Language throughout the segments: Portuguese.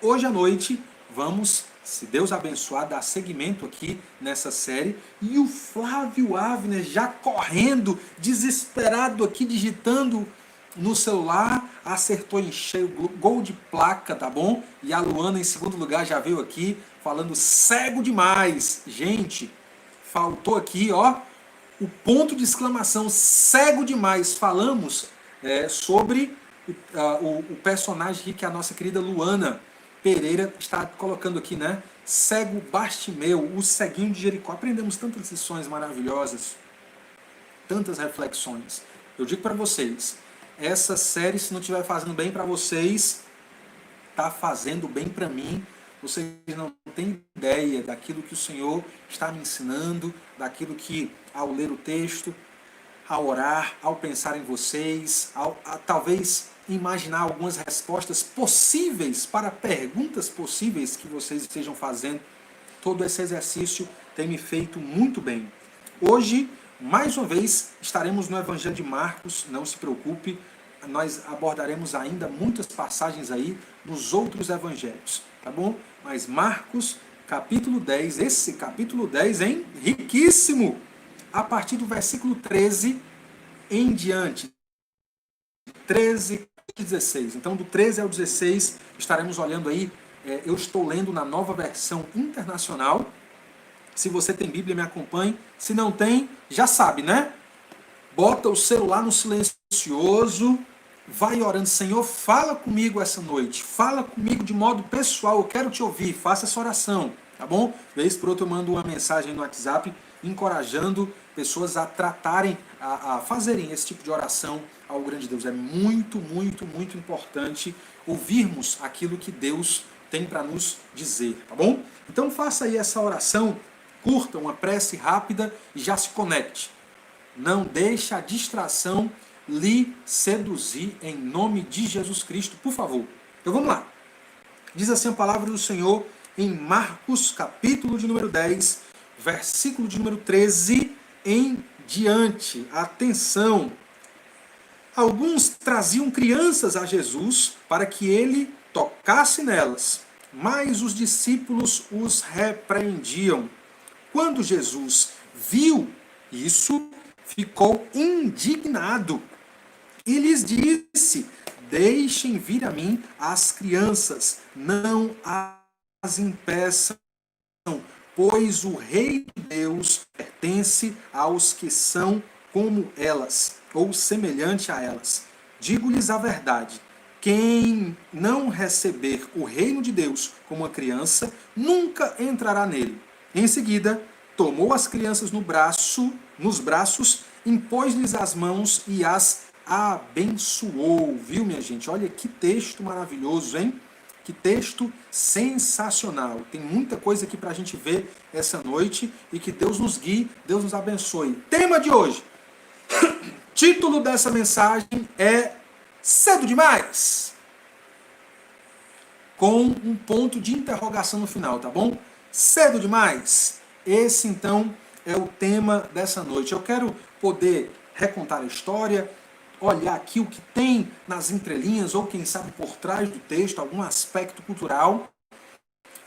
hoje à noite vamos, se Deus abençoar, dar seguimento aqui nessa série. E o Flávio Avner já correndo, desesperado aqui, digitando no celular, acertou em cheio, gol de placa, tá bom? E a Luana em segundo lugar já veio aqui falando cego demais. Gente, faltou aqui, ó, o ponto de exclamação, cego demais. Falamos sobre o personagem que a nossa querida Luana Pereira está colocando aqui, né? Cego Bartimeu, o ceguinho de Jericó. Aprendemos tantas lições maravilhosas, tantas reflexões. Eu digo para vocês, essa série, se não estiver fazendo bem para vocês, está fazendo bem para mim. Vocês não têm ideia daquilo que o Senhor está me ensinando, daquilo que, ao ler o texto, ao orar, ao pensar em vocês, a talvez imaginar algumas respostas possíveis para perguntas possíveis que vocês estejam fazendo, todo esse exercício tem me feito muito bem. Hoje, mais uma vez, estaremos no Evangelho de Marcos, não se preocupe, nós abordaremos ainda muitas passagens aí nos outros evangelhos, tá bom? Mas Marcos, capítulo 10, esse capítulo 10, hein? Riquíssimo! A partir do versículo 13 em diante. 13 e 16. Então, do 13 ao 16, estaremos olhando aí. Eu estou lendo na nova versão internacional. Se você tem Bíblia, me acompanhe. Se não tem, já sabe, né? Bota o celular no silencioso. Vai orando, Senhor, fala comigo essa noite. Fala comigo de modo pessoal. Eu quero te ouvir. Faça essa oração, tá bom? Vez por outra eu mando uma mensagem no WhatsApp encorajando pessoas a tratarem, a fazerem esse tipo de oração ao grande Deus. É muito, muito, muito importante ouvirmos aquilo que Deus tem para nos dizer, tá bom? Então faça aí essa oração curta, uma prece rápida e já se conecte. Não deixe a distração lhe seduzir em nome de Jesus Cristo, por favor. Então vamos lá. Diz assim a palavra do Senhor em Marcos, capítulo de número 10, versículo de número 13 em diante. Atenção! Alguns traziam crianças a Jesus para que ele tocasse nelas, mas os discípulos os repreendiam. Quando Jesus viu isso, ficou indignado e lhes disse: deixem vir a mim as crianças, não as impeçam, pois o reino de Deus pertence aos que são como elas, ou semelhante a elas. Digo-lhes a verdade: quem não receber o reino de Deus como uma criança, nunca entrará nele. Em seguida, tomou as crianças nos braços, impôs-lhes as mãos e as abençoou. Viu, minha gente? Olha que texto maravilhoso, hein? Que texto sensacional. Tem muita coisa aqui para a gente ver essa noite e que Deus nos guie, Deus nos abençoe. Tema de hoje. Título dessa mensagem é Cedo Demais? Com um ponto de interrogação no final, tá bom? Cedo demais? Esse, então, é o tema dessa noite. Eu quero poder recontar a história, olhar aqui o que tem nas entrelinhas, ou quem sabe por trás do texto, algum aspecto cultural,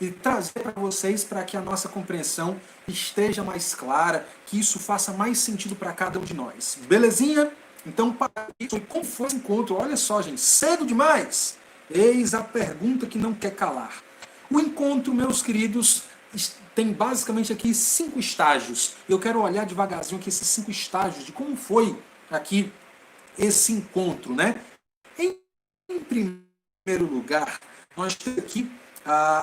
e trazer para vocês para que a nossa compreensão esteja mais clara, que isso faça mais sentido para cada um de nós. Belezinha? Então, para isso, como foi esse encontro? Olha só, gente, cedo demais? Eis a pergunta que não quer calar. O encontro, meus queridos, tem basicamente aqui 5 estágios. Eu quero olhar devagarzinho aqui esses 5 estágios de como foi aqui esse encontro, né? Em primeiro lugar, nós temos aqui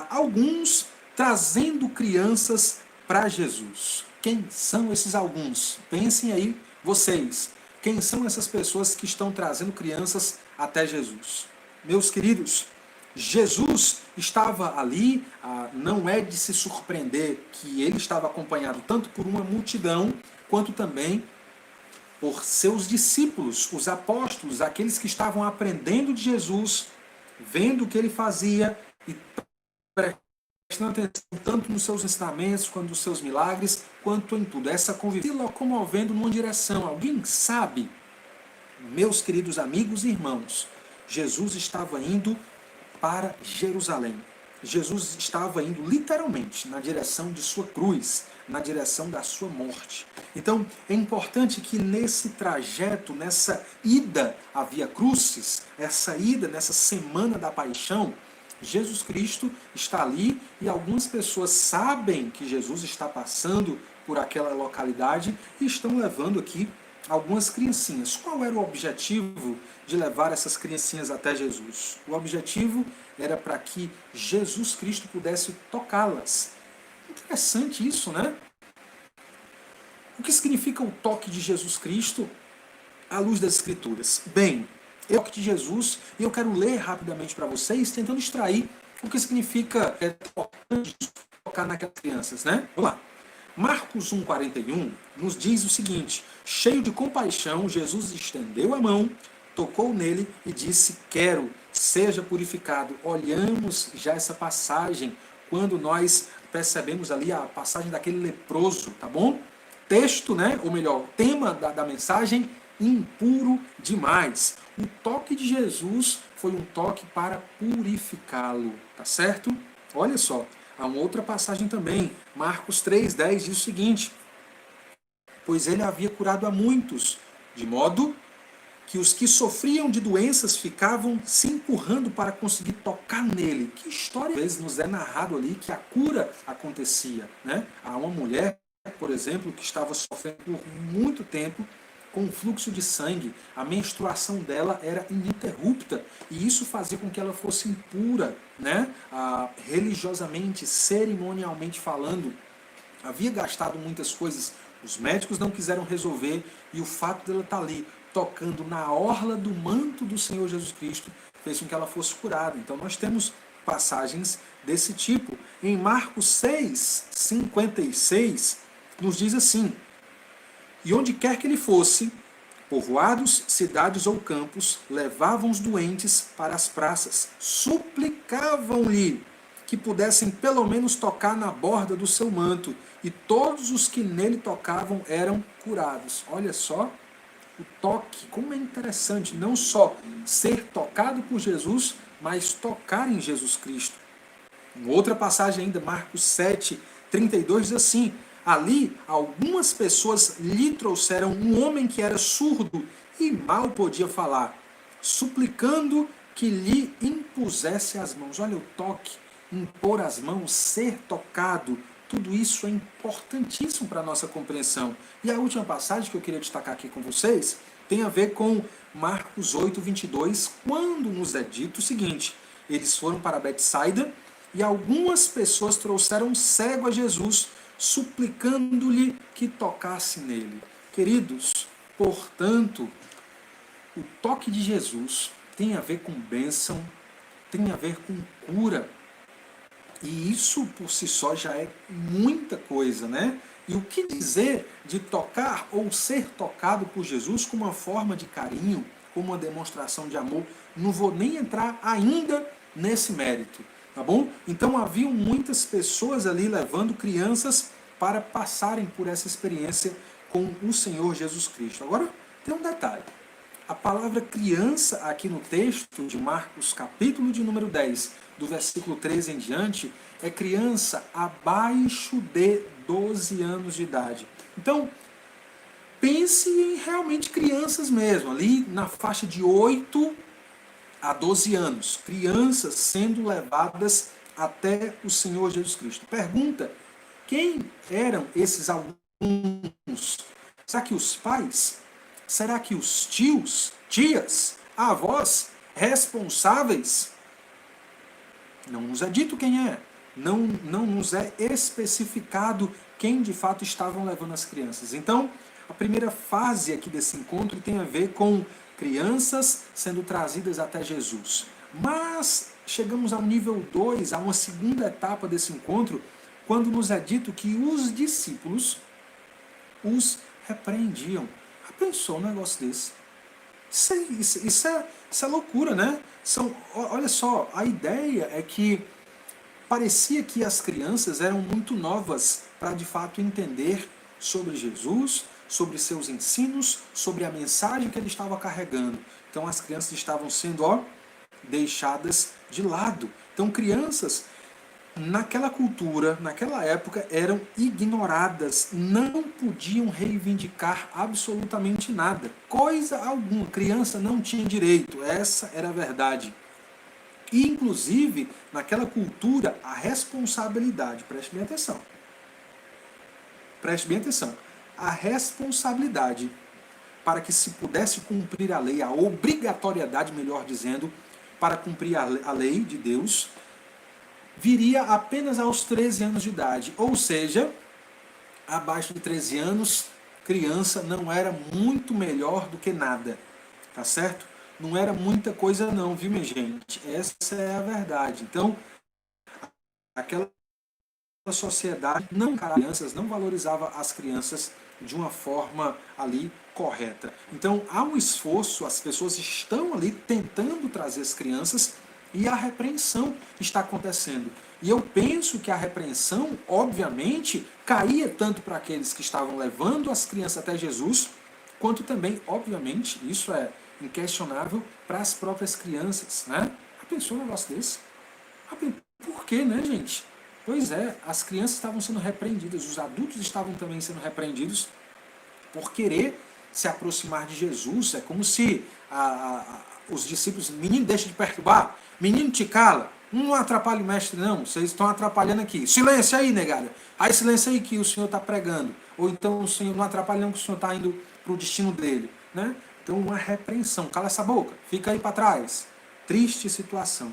alguns trazendo crianças para Jesus. Quem são esses alguns? Pensem aí vocês. Quem são essas pessoas que estão trazendo crianças até Jesus? Meus queridos, Jesus estava ali, não é de se surpreender que ele estava acompanhado tanto por uma multidão, quanto também por seus discípulos, os apóstolos, aqueles que estavam aprendendo de Jesus, vendo o que ele fazia e prestando atenção tanto nos seus ensinamentos, quanto nos seus milagres, quanto em tudo. Essa convivência se locomovendo numa direção. Alguém sabe, meus queridos amigos e irmãos, Jesus estava indo para Jerusalém. Jesus estava indo literalmente na direção de sua cruz, na direção da sua morte. Então, é importante que nesse trajeto, nessa ida à Via Crucis, essa ida nessa semana da paixão, Jesus Cristo está ali e algumas pessoas sabem que Jesus está passando por aquela localidade e estão levando aqui algumas criancinhas. Qual era o objetivo de levar essas criancinhas até Jesus? O objetivo era para que Jesus Cristo pudesse tocá-las. Interessante isso, né? O que significa o toque de Jesus Cristo à luz das Escrituras? Bem, é o toque de Jesus, e eu quero ler rapidamente para vocês, tentando extrair o que significa tocar naquelas crianças, né? Vamos lá. Marcos 1,41 nos diz o seguinte: cheio de compaixão, Jesus estendeu a mão, tocou nele e disse: quero, seja purificado. Olhamos já essa passagem quando nós percebemos ali a passagem daquele leproso, tá bom? Texto, né? Ou melhor, tema da mensagem: impuro demais. O toque de Jesus foi um toque para purificá-lo, tá certo? Olha só, há uma outra passagem também, Marcos 3,10 diz o seguinte: pois ele havia curado a muitos, de modo que os que sofriam de doenças ficavam se empurrando para conseguir tocar nele. Que história! Às vezes nos é narrado ali que a cura acontecia, né? Há uma mulher, por exemplo, que estava sofrendo por muito tempo com fluxo de sangue, a menstruação dela era ininterrupta e isso fazia com que ela fosse impura, né? Religiosamente, cerimonialmente falando. Havia gastado muitas coisas, os médicos não quiseram resolver e o fato dela estar ali tocando na orla do manto do Senhor Jesus Cristo fez com que ela fosse curada. Então nós temos passagens desse tipo. Em Marcos 6,56 nos diz assim: e onde quer que ele fosse, povoados, cidades ou campos, levavam os doentes para as praças, suplicavam-lhe que pudessem pelo menos tocar na borda do seu manto, e todos os que nele tocavam eram curados. Olha só o toque, como é interessante, não só ser tocado por Jesus, mas tocar em Jesus Cristo. Em outra passagem ainda, Marcos 7,32 diz assim: ali, algumas pessoas lhe trouxeram um homem que era surdo e mal podia falar, suplicando que lhe impusesse as mãos. Olha o toque, impor as mãos, ser tocado, tudo isso é importantíssimo para a nossa compreensão. E a última passagem que eu queria destacar aqui com vocês tem a ver com Marcos 8,22, quando nos é dito o seguinte: eles foram para Betsaida e algumas pessoas trouxeram um cego a Jesus, suplicando-lhe que tocasse nele. Queridos, portanto, o toque de Jesus tem a ver com bênção, tem a ver com cura. E isso por si só já é muita coisa, né? E o que dizer de tocar ou ser tocado por Jesus como uma forma de carinho, como uma demonstração de amor? Não vou nem entrar ainda nesse mérito, tá bom? Então haviam muitas pessoas ali levando crianças para passarem por essa experiência com o Senhor Jesus Cristo. Agora, tem um detalhe. A palavra criança aqui no texto de Marcos, capítulo de número 10, do versículo 13 em diante, é criança abaixo de 12 anos de idade. Então, pense em realmente crianças mesmo, ali na faixa de 8 a 12 anos. Crianças sendo levadas até o Senhor Jesus Cristo. Pergunta: quem eram esses alunos? Será que os pais? Será que os tios, tias, avós responsáveis? Não nos é dito quem é. Não nos é especificado quem de fato estavam levando as crianças. Então, a primeira fase aqui desse encontro tem a ver com crianças sendo trazidas até Jesus. Mas chegamos ao nível 2, a uma segunda etapa desse encontro, quando nos é dito que os discípulos os repreendiam. Já pensou um negócio desse? Isso é loucura, né? Olha só, a ideia é que parecia que as crianças eram muito novas para de fato entender sobre Jesus, sobre seus ensinos, sobre a mensagem que ele estava carregando. Então as crianças estavam sendo deixadas de lado. Então crianças naquela cultura, naquela época, eram ignoradas, não podiam reivindicar absolutamente nada, coisa alguma. Criança não tinha direito, essa era a verdade. E, inclusive, naquela cultura, a responsabilidade, preste bem atenção, a responsabilidade para que se pudesse cumprir a lei, a obrigatoriedade, melhor dizendo, para cumprir a lei de Deus, viria apenas aos 13 anos de idade. Ou seja, abaixo de 13 anos, criança não era muito melhor do que nada. Tá certo? Não era muita coisa não, viu, minha gente? Essa é a verdade. Então, aquela sociedade não crianças, não valorizava as crianças de uma forma ali correta. Então, há um esforço, as pessoas estão ali tentando trazer as crianças e a repreensão está acontecendo. E eu penso que a repreensão, obviamente, caía tanto para aqueles que estavam levando as crianças até Jesus, quanto também, obviamente, isso é inquestionável, para as próprias crianças, né? Já pensou um negócio desse? Por quê, né, gente? Pois é, as crianças estavam sendo repreendidas, os adultos estavam também sendo repreendidos por querer se aproximar de Jesus. É como se os discípulos, menino, deixa de perturbar, menino, te cala, não atrapalhe o mestre não, vocês estão atrapalhando aqui. Silêncio aí, negada. Aí silêncio aí que o senhor está pregando. Ou então o senhor não atrapalha não que o senhor está indo para o destino dele, né? Então uma repreensão, cala essa boca, fica aí para trás. Triste situação.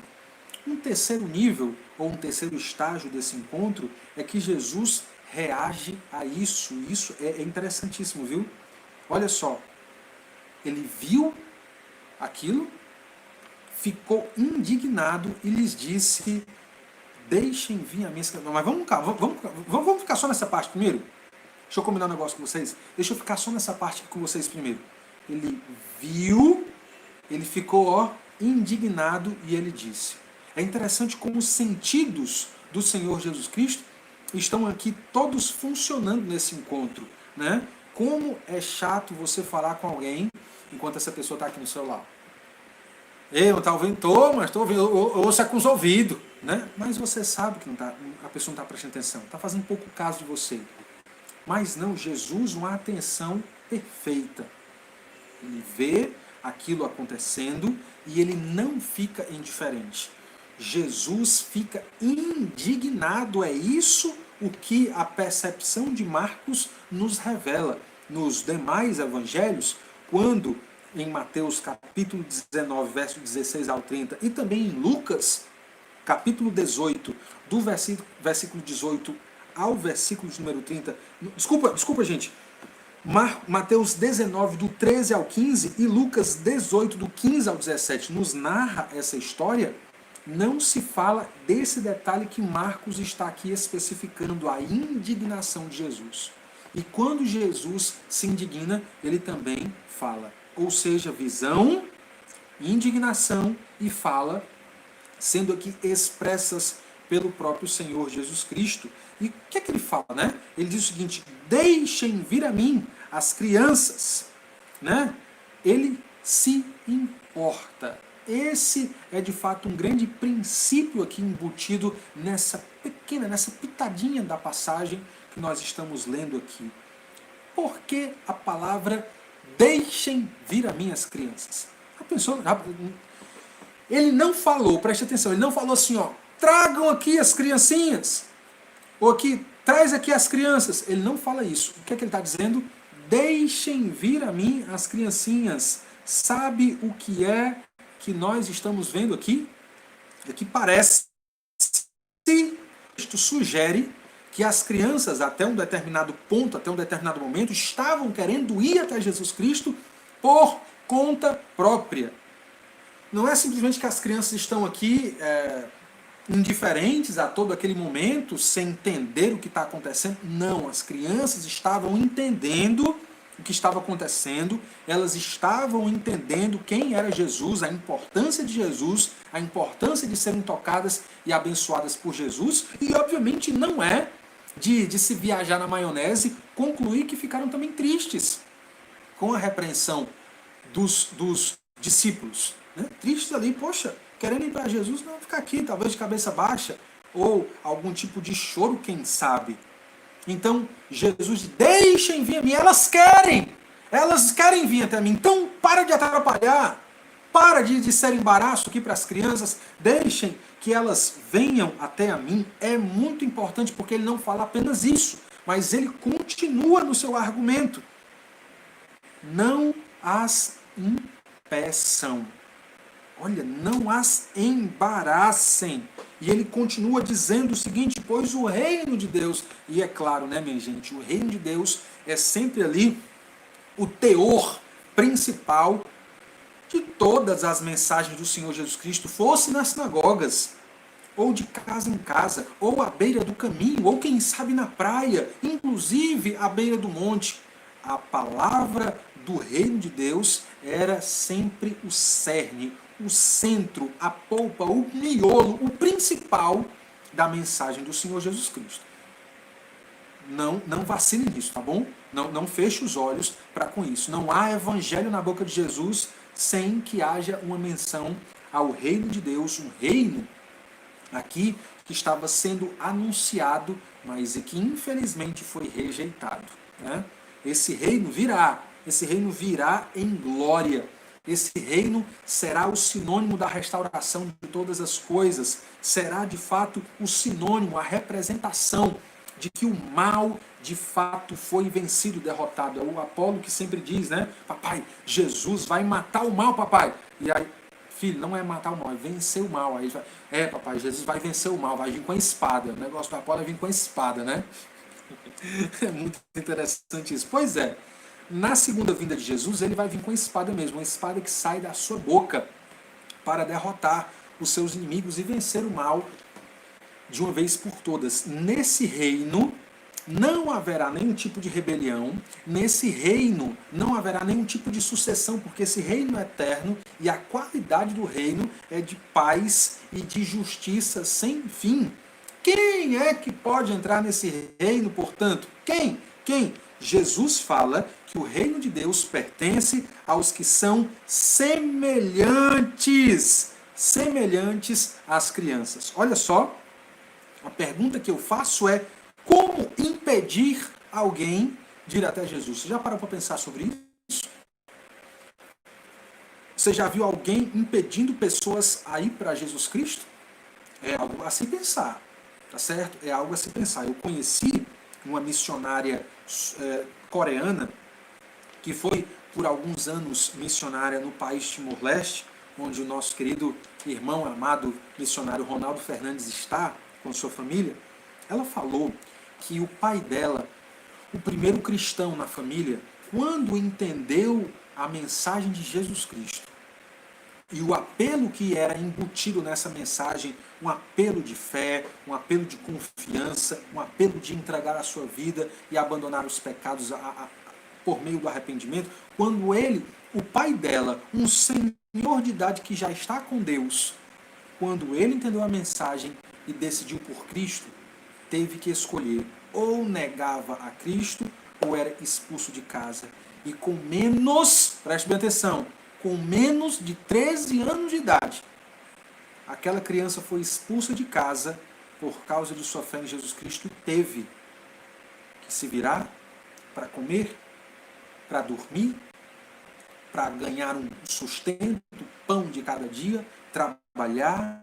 Um terceiro nível, ou um terceiro estágio desse encontro, é que Jesus reage a isso. Isso é interessantíssimo, viu? Olha só, ele viu aquilo, ficou indignado e lhes disse, deixem vir a minha escravidão. Mas vamos ficar só nessa parte primeiro? Deixa eu combinar um negócio com vocês. Deixa eu ficar só nessa parte com vocês primeiro. Ele viu, ele ficou indignado e ele disse. É interessante como os sentidos do Senhor Jesus Cristo estão aqui todos funcionando nesse encontro, né? Como é chato você falar com alguém enquanto essa pessoa está aqui no celular. Eu não tá ouvindo? Mas estou ouvindo, ouça com os ouvidos, né? Mas você sabe que a pessoa não está prestando atenção, está fazendo pouco caso de você. Mas não, Jesus, uma atenção perfeita. Ele vê aquilo acontecendo e ele não fica indiferente. Jesus fica indignado. É isso o que a percepção de Marcos nos revela. Nos demais evangelhos, quando em Mateus capítulo 19, verso 16 ao 30, e também em Lucas, capítulo 18, do versículo 18 ao versículo de número 30, desculpa gente, Mateus 19, do 13 ao 15, e Lucas 18, do 15 ao 17, nos narra essa história. Não se fala desse detalhe que Marcos está aqui especificando, a indignação de Jesus. E quando Jesus se indigna, ele também fala. Ou seja, visão, indignação e fala, sendo aqui expressas pelo próprio Senhor Jesus Cristo. E o que é que ele fala, né? Ele diz o seguinte, deixem vir a mim as crianças, né? Ele se importa. Esse é de fato um grande princípio aqui embutido nessa pitadinha da passagem que nós estamos lendo aqui. Por que a palavra deixem vir a mim as crianças? A pessoa, ele não falou, preste atenção, ele não falou assim, tragam aqui as criancinhas, ou aqui, traz aqui as crianças. Ele não fala isso. O que é que ele está dizendo? Deixem vir a mim as criancinhas. Sabe o que é que nós estamos vendo aqui? Aqui parece, isto sugere que as crianças, até um determinado ponto, até um determinado momento, estavam querendo ir até Jesus Cristo por conta própria. Não é simplesmente que as crianças estão aqui indiferentes a todo aquele momento, sem entender o que está acontecendo. Não, as crianças estavam entendendo o que estava acontecendo, elas estavam entendendo quem era Jesus, a importância de Jesus, a importância de serem tocadas e abençoadas por Jesus, e obviamente não é de se viajar na maionese, concluir que ficaram também tristes com a repreensão dos discípulos. Né? Tristes ali, poxa, querendo ir para Jesus, não ficar aqui, talvez de cabeça baixa. ou algum tipo de choro, quem sabe. Então, Jesus diz, deixem vir a mim, elas querem vir até mim, então para de atrapalhar, para de ser embaraço aqui para as crianças, deixem que elas venham até a mim. É muito importante porque ele não fala apenas isso, mas ele continua no seu argumento. Não as impeçam. Olha, não as embaraçem. E ele continua dizendo o seguinte, pois o reino de Deus, e é claro, né, minha gente, o reino de Deus é sempre ali o teor principal de todas as mensagens do Senhor Jesus Cristo, fosse nas sinagogas, ou de casa em casa, ou à beira do caminho, ou quem sabe na praia, inclusive à beira do monte. A palavra do reino de Deus era sempre o cerne, o centro, a polpa, o miolo, o principal da mensagem do Senhor Jesus Cristo. Não vacile nisso, tá bom? Não feche os olhos para com isso. Não há evangelho na boca de Jesus sem que haja uma menção ao reino de Deus, um reino aqui que estava sendo anunciado, mas que infelizmente foi rejeitado. Né? Esse reino virá em glória. Esse reino será o sinônimo da restauração de todas as coisas, será de fato o sinônimo, a representação de que o mal de fato foi vencido, derrotado. É o Apolo que sempre diz, né? Papai, Jesus vai matar o mal, papai. E aí, filho, não é matar o mal, é vencer o mal. Aí vai, papai, Jesus vai vencer o mal, vai vir com a espada. O negócio do Apolo é vir com a espada, né? É muito interessante isso. Pois é, na segunda vinda de Jesus, ele vai vir com a espada mesmo, uma espada que sai da sua boca para derrotar os seus inimigos e vencer o mal de uma vez por todas. Nesse reino não haverá nenhum tipo de rebelião, nesse reino não haverá nenhum tipo de sucessão, porque esse reino é eterno e a qualidade do reino é de paz e de justiça sem fim. Quem é que pode entrar nesse reino, portanto? Quem? Jesus fala que o reino de Deus pertence aos que são semelhantes às crianças. Olha só, a pergunta que eu faço é: como impedir alguém de ir até Jesus? Você já parou para pensar sobre isso? Você já viu alguém impedindo pessoas a ir para Jesus Cristo? É algo a se pensar, tá certo? É algo a se pensar. Eu conheci uma missionária coreana que foi por alguns anos missionária no país Timor-Leste, onde o nosso querido irmão amado missionário Ronaldo Fernandes está com sua família. Ela falou que o pai dela, o primeiro cristão na família, quando entendeu a mensagem de Jesus Cristo e o apelo que era embutido nessa mensagem, um apelo de fé, um apelo de confiança, um apelo de entregar a sua vida e abandonar os pecados por meio do arrependimento, quando ele, o pai dela, um senhor de idade que já está com Deus, quando ele entendeu a mensagem e decidiu por Cristo, teve que escolher: ou negava a Cristo ou era expulso de casa. E com menos, preste bem atenção, com menos de 13 anos de idade, aquela criança foi expulsa de casa por causa de sua fé em Jesus Cristo e teve que se virar para comer, para dormir, para ganhar um sustento, pão de cada dia, trabalhar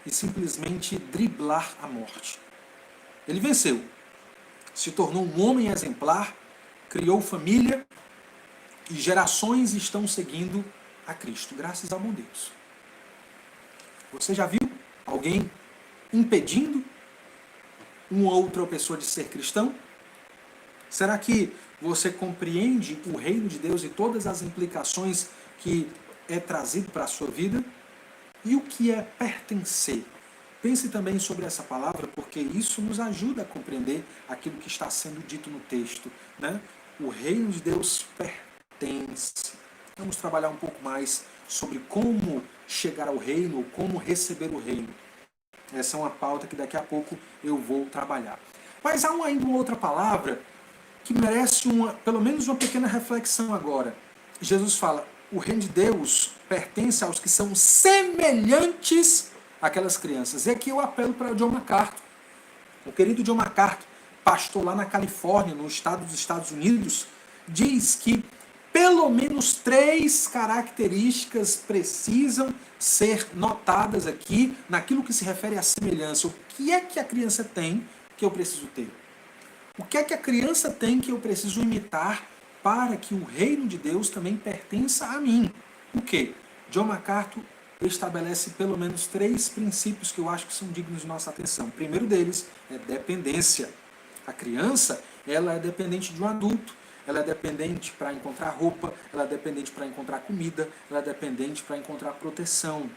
e simplesmente driblar a morte. Ele venceu, se tornou um homem exemplar, criou família e gerações estão seguindo a Cristo, graças ao bom Deus. Você já viu alguém impedindo uma outra pessoa de ser cristão? Será que você compreende o reino de Deus e todas as implicações que é trazido para a sua vida? E o que é pertencer? Pense também sobre essa palavra, porque isso nos ajuda a compreender aquilo que está sendo dito no texto, né? O reino de Deus pertence. Vamos trabalhar um pouco mais sobre como chegar ao reino, ou como receber o reino. Essa é uma pauta que daqui a pouco eu vou trabalhar. Mas há ainda uma outra palavra que merece pelo menos uma pequena reflexão agora. Jesus fala: o reino de Deus pertence aos que são semelhantes aquelas crianças. E aqui eu apelo para John MacArthur. O querido John MacArthur, pastor lá na Califórnia, no estado dos Estados Unidos, diz que pelo menos 3 características precisam ser notadas aqui naquilo que se refere à semelhança. O que é que a criança tem que eu preciso ter? O que é que a criança tem que eu preciso imitar para que o reino de Deus também pertença a mim? O quê? John MacArthur estabelece pelo menos 3 princípios que eu acho que são dignos de nossa atenção. O primeiro deles é dependência. A criança, ela é dependente de um adulto. Ela é dependente para encontrar roupa, ela é dependente para encontrar comida, ela é dependente para encontrar proteção,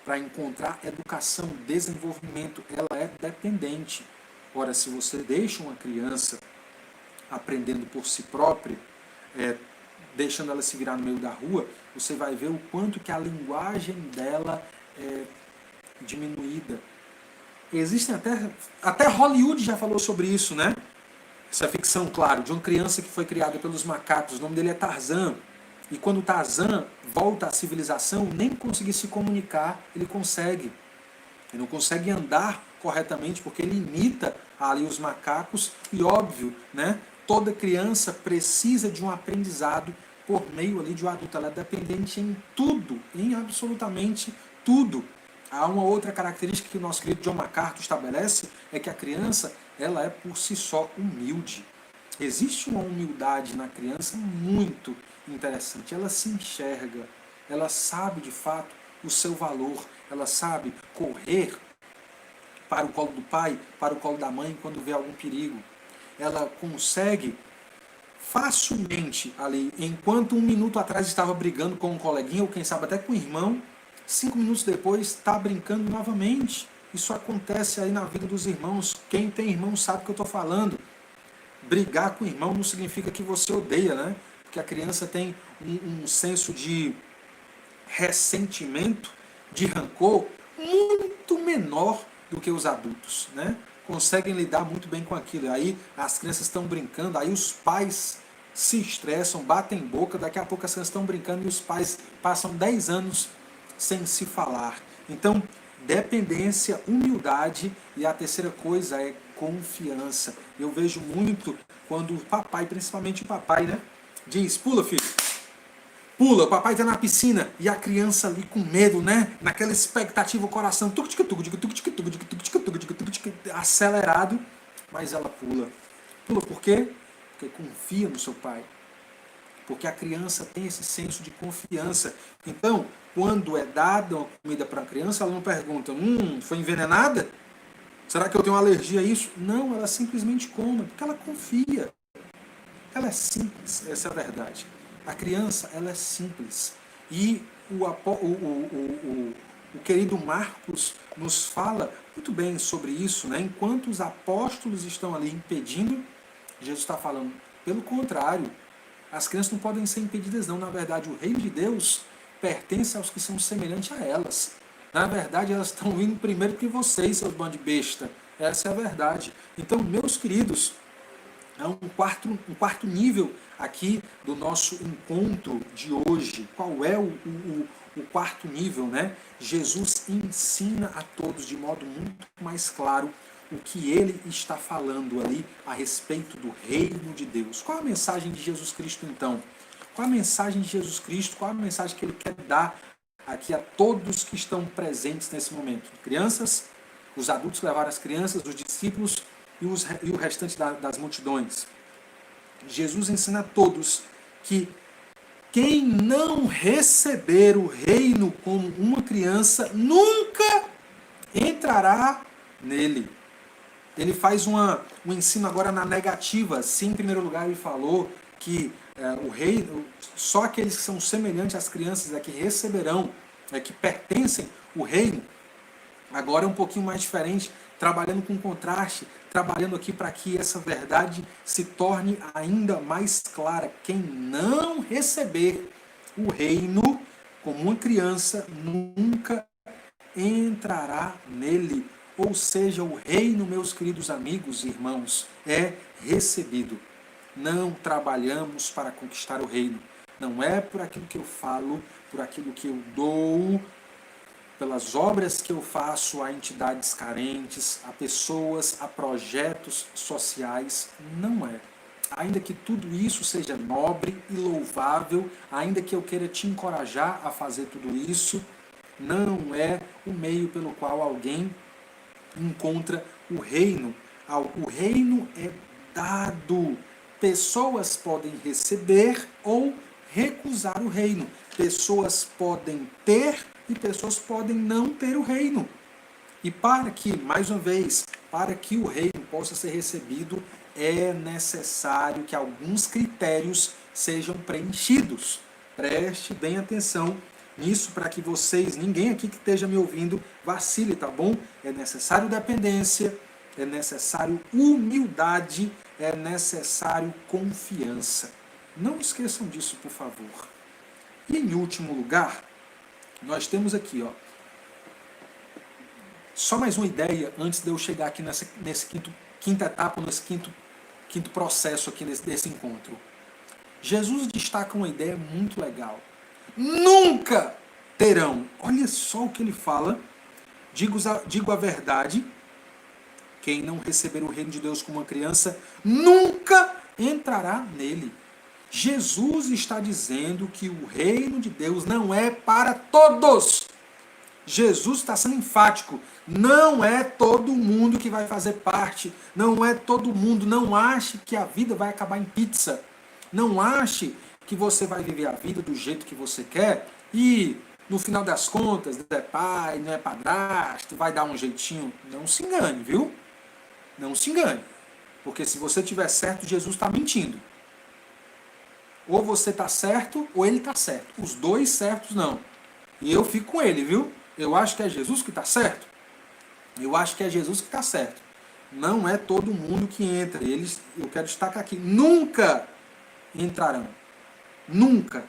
para encontrar educação, desenvolvimento. Ela é dependente. Ora, se você deixa uma criança aprendendo por si própria, deixando ela se virar no meio da rua, você vai ver o quanto que a linguagem dela é diminuída. Existem até Hollywood já falou sobre isso, né? Essa ficção, claro, de uma criança que foi criada pelos macacos. O nome dele é Tarzan. E quando Tarzan volta à civilização, nem conseguir se comunicar, ele consegue. Ele não consegue andar corretamente porque ele imita ali os macacos. E óbvio, né? Toda criança precisa de um aprendizado por meio ali de um adulto. Ela é dependente em tudo, em absolutamente tudo. Há uma outra característica que o nosso querido John MacArthur estabelece, é que a criança, ela é por si só humilde. Existe uma humildade na criança muito interessante. Ela se enxerga, ela sabe de fato o seu valor, ela sabe correr para o colo do pai, para o colo da mãe quando vê algum perigo. Ela consegue facilmente ali, enquanto 1 minuto atrás estava brigando com um coleguinha, ou quem sabe até com o irmão, 5 minutos depois está brincando novamente. Isso acontece aí na vida dos irmãos. Quem tem irmão sabe o que eu estou falando. Brigar com o irmão não significa que você odeia, né? Porque a criança tem um senso de ressentimento, de rancor, muito menor do que os adultos, né? Conseguem lidar muito bem com aquilo. Aí as crianças estão brincando, aí os pais se estressam, batem boca, daqui a pouco as crianças estão brincando e os pais passam 10 anos sem se falar. Então, dependência, humildade, e a terceira coisa é confiança. Eu vejo muito quando o papai, principalmente o papai, né, diz: pula, filho, pula, o papai está na piscina, e a criança ali com medo, né, naquela expectativa, o coração acelerado, mas ela pula. Pula por quê? Porque confia no seu pai. Porque a criança tem esse senso de confiança. Então, quando é dada uma comida para a criança, ela não pergunta: foi envenenada? Será que eu tenho uma alergia a isso? Não, ela simplesmente come, porque ela confia. Ela é simples, essa é a verdade. A criança, ela é simples. E o querido Marcos nos fala muito bem sobre isso, né? Enquanto os apóstolos estão ali impedindo, Jesus está falando, pelo contrário, as crianças não podem ser impedidas, não. Na verdade, o reino de Deus pertence aos que são semelhantes a elas. Na verdade, elas estão vindo primeiro que vocês, seus bandos de besta. Essa é a verdade. Então, meus queridos, é um quarto nível aqui do nosso encontro de hoje. Qual é o quarto nível, né? Jesus ensina a todos de modo muito mais claro o que ele está falando ali a respeito do reino de Deus. Qual a mensagem de Jesus Cristo, então? Qual a mensagem de Jesus Cristo? Qual a mensagem que ele quer dar aqui a todos que estão presentes nesse momento? Crianças, os adultos levaram as crianças, os discípulos e o restante das multidões. Jesus ensina a todos que quem não receber o reino como uma criança nunca entrará nele. Ele faz um ensino agora na negativa. Sim, em primeiro lugar, ele falou que o reino, só aqueles que são semelhantes às crianças é que receberão, que pertencem o reino. Agora é um pouquinho mais diferente, trabalhando com contraste, trabalhando aqui para que essa verdade se torne ainda mais clara. Quem não receber o reino como uma criança nunca entrará nele. Ou seja, o reino, meus queridos amigos e irmãos, é recebido. Não trabalhamos para conquistar o reino. Não é por aquilo que eu falo, por aquilo que eu dou, pelas obras que eu faço a entidades carentes, a pessoas, a projetos sociais, não é. Ainda que tudo isso seja nobre e louvável, ainda que eu queira te encorajar a fazer tudo isso, não é o meio pelo qual alguém encontra o reino. O reino é dado. Pessoas podem receber ou recusar o reino. Pessoas podem ter e pessoas podem não ter o reino. E para que, mais uma vez, para que o reino possa ser recebido, é necessário que alguns critérios sejam preenchidos. Preste bem atenção nisso para que vocês, ninguém aqui que esteja me ouvindo, vacile, tá bom? É necessário dependência, é necessário humildade, é necessário confiança. Não esqueçam disso, por favor. E em último lugar, nós temos aqui, ó, só mais uma ideia antes de eu chegar aqui nesse quinta etapa, nesse quinto processo aqui desse encontro. Jesus destaca uma ideia muito legal. Nunca terão. Olha só o que ele fala. Digo a verdade. Quem não receber o reino de Deus como uma criança, nunca entrará nele. Jesus está dizendo que o reino de Deus não é para todos. Jesus está sendo enfático. Não é todo mundo que vai fazer parte. Não é todo mundo. Não ache que a vida vai acabar em pizza. Não ache que você vai viver a vida do jeito que você quer e, no final das contas, não é pai, não é padrasto, vai dar um jeitinho. Não se engane, viu? Não se engane. Porque se você tiver certo, Jesus está mentindo. Ou você está certo, ou ele está certo. Os dois certos não. E eu fico com ele, viu? Eu acho que é Jesus que está certo. Eu acho que é Jesus que está certo. Não é todo mundo que entra. Eu quero destacar aqui, nunca entrarão. Nunca.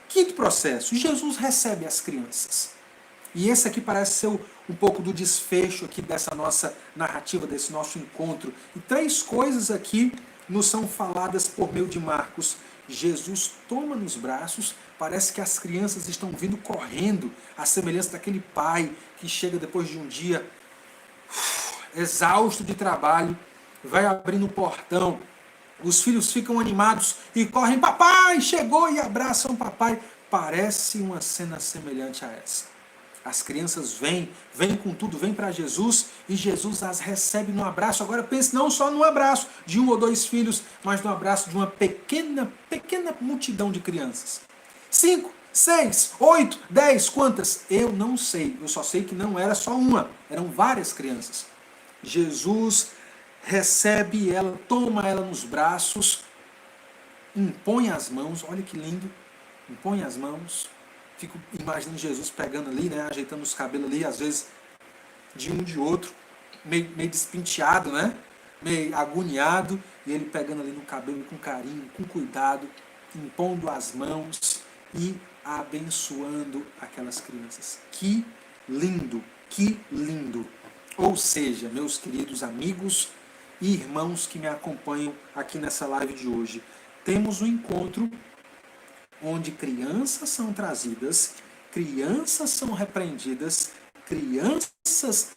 Quinto processo. Jesus recebe as crianças. E esse aqui parece ser um pouco do desfecho aqui dessa nossa narrativa, desse nosso encontro. E três coisas aqui nos são faladas por meio de Marcos. Jesus toma nos braços, parece que as crianças estão vindo correndo, à semelhança daquele pai que chega depois de um dia exausto de trabalho, vai abrindo o portão, os filhos ficam animados e correm, papai, chegou, e abraçam o papai. Parece uma cena semelhante a essa. As crianças vêm com tudo, vêm para Jesus e Jesus as recebe no abraço. Agora pense não só no abraço de um ou dois filhos, mas no abraço de uma pequena multidão de crianças. 5, 6, 8, 10, quantas? Eu não sei. Eu só sei que não era só uma, eram várias crianças. Jesus recebe ela, toma ela nos braços, impõe as mãos, olha que lindo, impõe as mãos. Fico imaginando Jesus pegando ali, né, ajeitando os cabelos ali, às vezes de um de outro, meio despenteado, né, meio agoniado, e ele pegando ali no cabelo com carinho, com cuidado, impondo as mãos e abençoando aquelas crianças. Que lindo, que lindo. Ou seja, meus queridos amigos e irmãos que me acompanham aqui nessa live de hoje, temos um encontro onde crianças são trazidas, crianças são repreendidas, crianças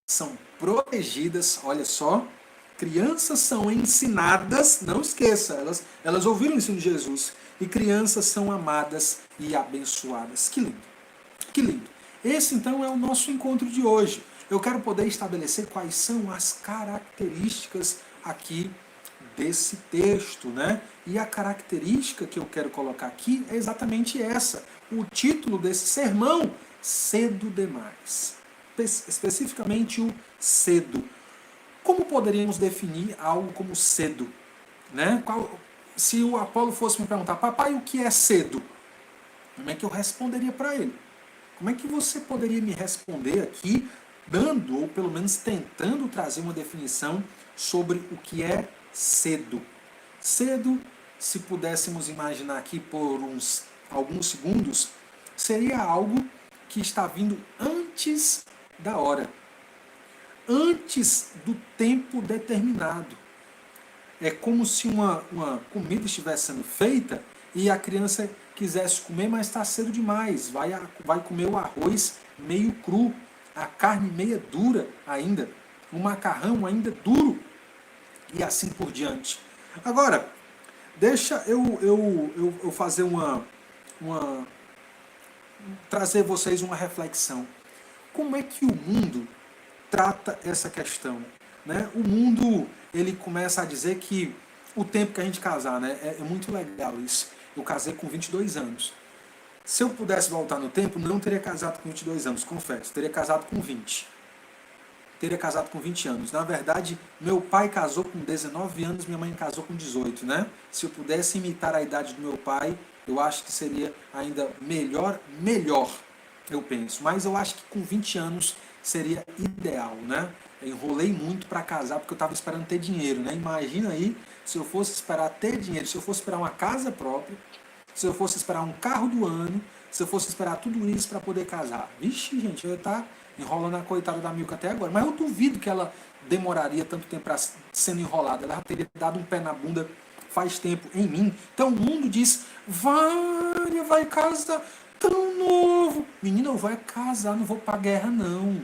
são protegidas, olha só, crianças são ensinadas, não esqueça, elas ouviram o ensino de Jesus, e crianças são amadas e abençoadas. Que lindo, que lindo. Esse então é o nosso encontro de hoje. Eu quero poder estabelecer quais são as características aqui desse texto, né? E a característica que eu quero colocar aqui é exatamente essa. O título desse sermão, cedo demais. Especificamente o cedo. Como poderíamos definir algo como cedo? Né? Se o Apolo fosse me perguntar, papai, o que é cedo? Como é que eu responderia para ele? Como é que você poderia me responder aqui, dando, ou pelo menos tentando trazer uma definição sobre o que é cedo? Cedo, se pudéssemos imaginar aqui por alguns segundos, seria algo que está vindo antes da hora, antes do tempo determinado. É como se uma comida estivesse sendo feita e a criança quisesse comer, mas está cedo demais. Vai comer o arroz meio cru, a carne meia dura ainda, o macarrão ainda duro, e assim por diante. Agora, deixa eu fazer trazer vocês uma reflexão. Como é que o mundo trata essa questão? Né? O mundo, ele começa a dizer que o tempo que a gente casar, né? É muito legal isso. Eu casei com 22 anos. Se eu pudesse voltar no tempo, não teria casado com 22 anos, confesso. Teria casado com 20. Teria casado com 20 anos. Na verdade, meu pai casou com 19 anos, minha mãe casou com 18, né? Se eu pudesse imitar a idade do meu pai, eu acho que seria ainda melhor, eu penso. Mas eu acho que com 20 anos seria ideal, né? Eu enrolei muito para casar porque eu estava esperando ter dinheiro, né? Imagina aí se eu fosse esperar ter dinheiro, se eu fosse esperar uma casa própria, se eu fosse esperar um carro do ano, se eu fosse esperar tudo isso para poder casar. Vixe, gente, eu ia estar enrolando a coitada da Milka até agora. Mas eu duvido que ela demoraria tanto tempo para sendo enrolada. Ela já teria dado um pé na bunda faz tempo em mim. Então o mundo diz, Vânia vai casar tão novo. Menina, eu vou casar, não vou pra guerra não.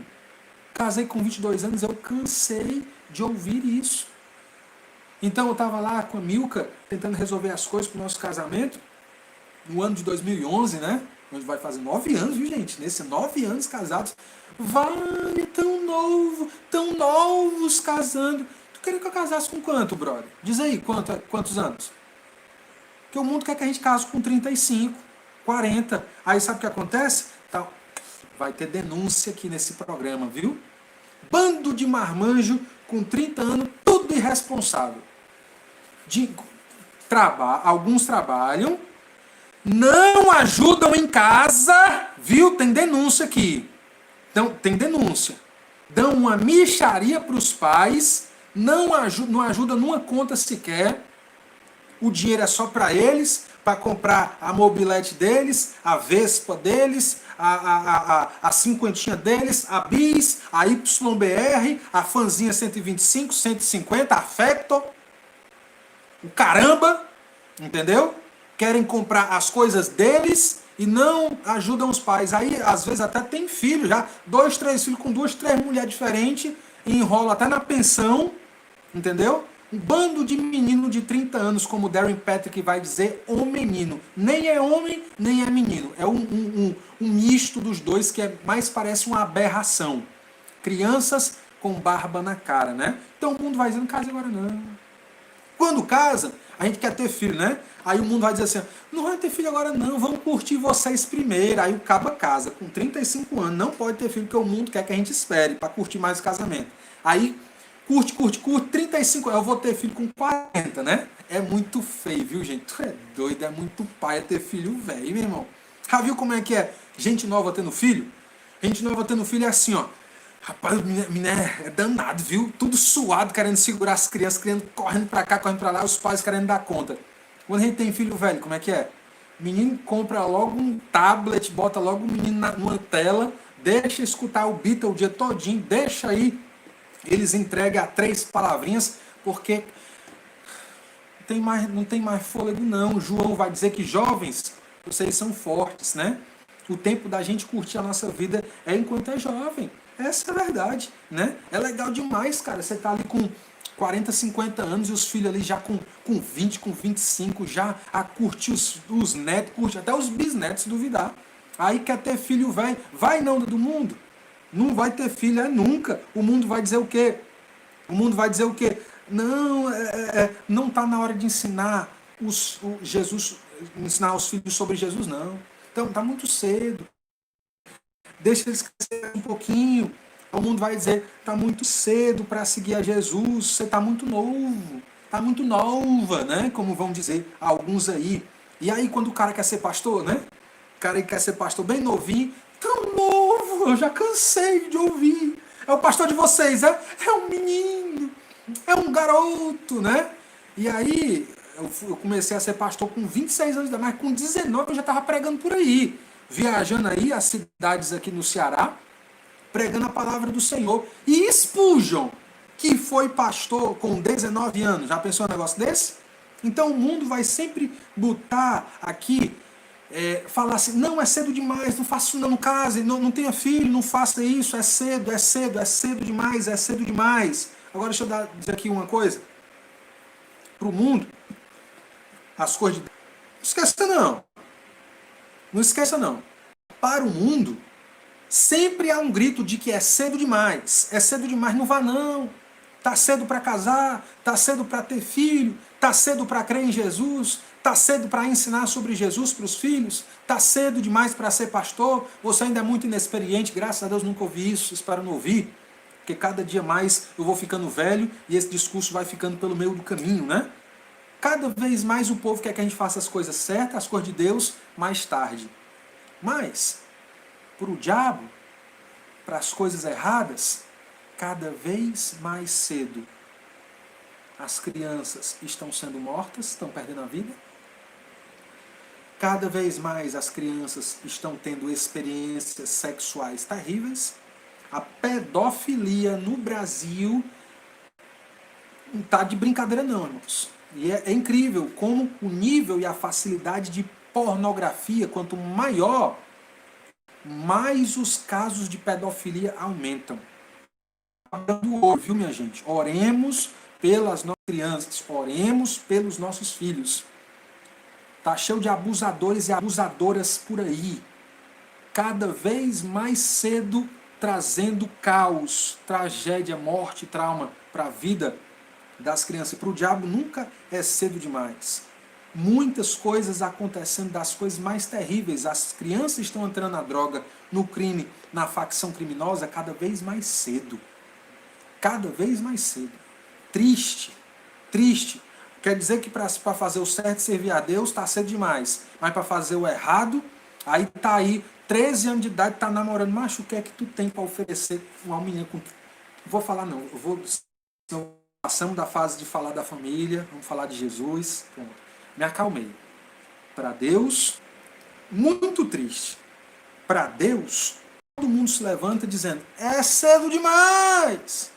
Casei com 22 anos, eu cansei de ouvir isso. Então eu estava lá com a Milka, tentando resolver as coisas para o nosso casamento, no ano de 2011, né? Onde vai fazer 9 anos, viu, gente? Nesses 9 anos casados. Vale, tão novo, tão novos casando. Tu queria que eu casasse com quanto, brother? Diz aí, quantos anos? Porque o mundo quer que a gente case com 35, 40. Aí sabe o que acontece? Tá, vai ter denúncia aqui nesse programa, viu? Bando de marmanjo com 30 anos, tudo irresponsável. Alguns trabalham, não ajudam em casa, viu? Tem denúncia aqui. Então, tem denúncia. Dão uma mixaria para os pais, não ajuda numa conta sequer. O dinheiro é só para eles, para comprar a mobilete deles, a Vespa deles, a cinquentinha deles, a Bis, a YBR, a Fanzinha 125, 150, a Factor, o caramba, entendeu? Querem comprar as coisas deles e não ajudam os pais. Aí, às vezes, até tem filho já, 2, 3 filhos com 2, 3 mulheres diferentes, e enrola até na pensão, entendeu? Um bando de menino de 30 anos, como o Darren Patrick vai dizer, o menino. Nem é homem, nem é menino. É um misto dos dois que mais parece uma aberração. Crianças com barba na cara, né? Então o mundo vai dizendo, casa agora não. Quando casa, a gente quer ter filho, né? Aí o mundo vai dizer assim, não vai ter filho agora não, vamos curtir vocês primeiro. Aí o caba casa, com 35 anos, não pode ter filho, porque o mundo quer que a gente espere para curtir mais o casamento. Aí curte, 35 anos, eu vou ter filho com 40, né? É muito feio, viu, gente? Tu é doido, é muito paia ter filho velho, meu irmão. Já viu como é que é gente nova tendo filho? Gente nova tendo filho é assim, ó. Rapaz, menina é danado, viu? Tudo suado, querendo segurar as crianças, correndo pra cá, correndo pra lá, os pais querendo dar conta. Quando a gente tem filho velho, como é que é? Menino compra logo um tablet, bota logo o menino numa tela, deixa escutar o Beatle o dia todinho, deixa aí eles entregam a 3 palavrinhas, porque não tem mais fôlego não. João vai dizer que jovens, vocês são fortes, né? O tempo da gente curtir a nossa vida é enquanto é jovem. Essa é a verdade, né? É legal demais, cara. Você tá ali com 40, 50 anos e os filhos ali já com 20, com 25, já a curtir os netos, curte até os bisnetos, se duvidar. Aí quer ter filho velho, vai não do mundo. Não vai ter filho, nunca. O mundo vai dizer o quê? O mundo vai dizer o quê? Não, não está na hora de ensinar ensinar os filhos sobre Jesus, não. Então, está muito cedo. Deixa eles crescerem um pouquinho. O mundo vai dizer, está muito cedo para seguir a Jesus, você está muito novo, está muito nova, né? Como vão dizer alguns aí. E aí, quando o cara quer ser pastor, né? O cara quer ser pastor bem novinho, tão novo, eu já cansei de ouvir. É o pastor de vocês, é um menino, é um garoto, né? E aí, eu comecei a ser pastor com 26 anos de idade, mas com 19 eu já estava pregando por aí. Viajando aí, as cidades aqui no Ceará, pregando a palavra do Senhor. E Spurgeon, que foi pastor com 19 anos, já pensou um negócio desse? Então o mundo vai sempre botar aqui falar assim, não, é cedo demais, não faça isso não, case, não tenha filho, não faça isso, é cedo, é cedo, é cedo demais, é cedo demais. Agora deixa eu dizer aqui uma coisa. Para o mundo, as coisas de Deus. Não esqueça não. Não esqueça não. Para o mundo, sempre há um grito de que é cedo demais. É cedo demais, não vá não. Tá cedo para casar, tá cedo para ter filho, tá cedo para crer em Jesus, tá cedo para ensinar sobre Jesus para os filhos, tá cedo demais para ser pastor, você ainda é muito inexperiente, graças a Deus nunca ouvi isso, espero não ouvir, porque cada dia mais eu vou ficando velho e esse discurso vai ficando pelo meio do caminho, né? Cada vez mais o povo quer que a gente faça as coisas certas, as coisas de Deus, mais tarde. Mas, para o diabo, para as coisas erradas, cada vez mais cedo. As crianças estão sendo mortas, estão perdendo a vida. Cada vez mais as crianças estão tendo experiências sexuais terríveis. A pedofilia no Brasil não está de brincadeira não, irmãos. E é incrível como o nível e a facilidade de pornografia, quanto maior, mais os casos de pedofilia aumentam. Viu, minha gente? Oremos pelas nossas crianças, oremos pelos nossos filhos. Tá cheio de abusadores e abusadoras por aí. Cada vez mais cedo trazendo caos, tragédia, morte, trauma para a vida das crianças. Para o diabo nunca é cedo demais. Muitas coisas acontecendo, das coisas mais terríveis. As crianças estão entrando na droga, no crime, na facção criminosa cada vez mais cedo. Cada vez mais cedo. Triste. Triste. Quer dizer que para fazer o certo e servir a Deus está cedo demais. Mas para fazer o errado, aí tá aí, 13 anos de idade, tá namorando. Macho, o que é que tu tem para oferecer uma menina com... Vou falar não, eu vou... Passamos da fase de falar da família, vamos falar de Jesus. Pronto. Me acalmei. Para Deus, muito triste. Para Deus, todo mundo se levanta dizendo, é cedo demais.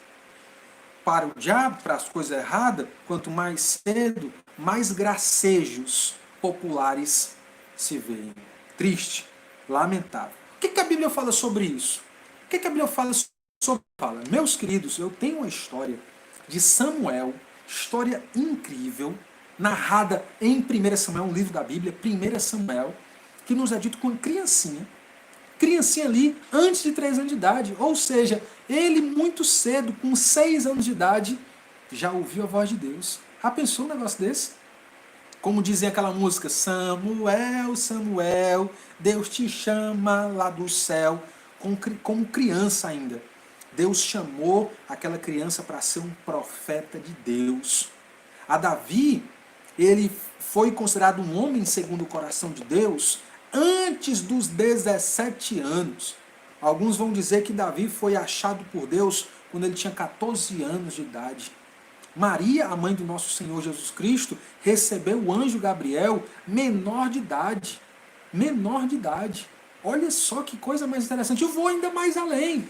Para o diabo, para as coisas erradas, quanto mais cedo, mais gracejos populares se veem. Triste, lamentável. O que a Bíblia fala sobre isso? O que a Bíblia fala sobre isso? Meus queridos, eu tenho uma história de Samuel, história incrível, narrada em 1 Samuel, um livro da Bíblia, 1 Samuel, que nos é dito com criancinha ali, antes de 3 anos de idade. Ou seja, ele muito cedo, com 6 anos de idade, já ouviu a voz de Deus. Já pensou um negócio desse? Como dizia aquela música, Samuel, Samuel, Deus te chama lá do céu, como criança ainda. Deus chamou aquela criança para ser um profeta de Deus. A Davi, ele foi considerado um homem segundo o coração de Deus antes dos 17 anos. Alguns vão dizer que Davi foi achado por Deus quando ele tinha 14 anos de idade. Maria, a mãe do nosso Senhor Jesus Cristo, recebeu o anjo Gabriel menor de idade. Menor de idade. Olha só que coisa mais interessante. Eu vou ainda mais além.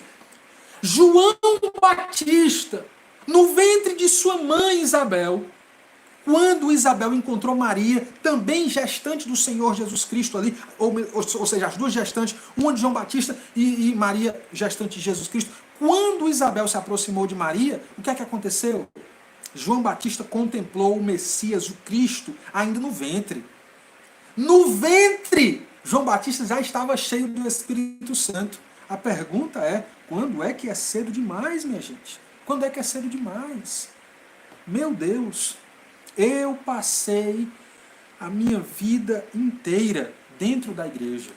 João Batista, no ventre de sua mãe Isabel, quando Isabel encontrou Maria, também gestante do Senhor Jesus Cristo ali, ou seja, as duas gestantes, uma de João Batista e Maria, gestante de Jesus Cristo, quando Isabel se aproximou de Maria, o que é que aconteceu? João Batista contemplou o Messias, o Cristo, ainda no ventre. No ventre! João Batista já estava cheio do Espírito Santo. A pergunta é, quando é que é cedo demais, minha gente? Quando é que é cedo demais? Meu Deus, eu passei a minha vida inteira dentro da igreja.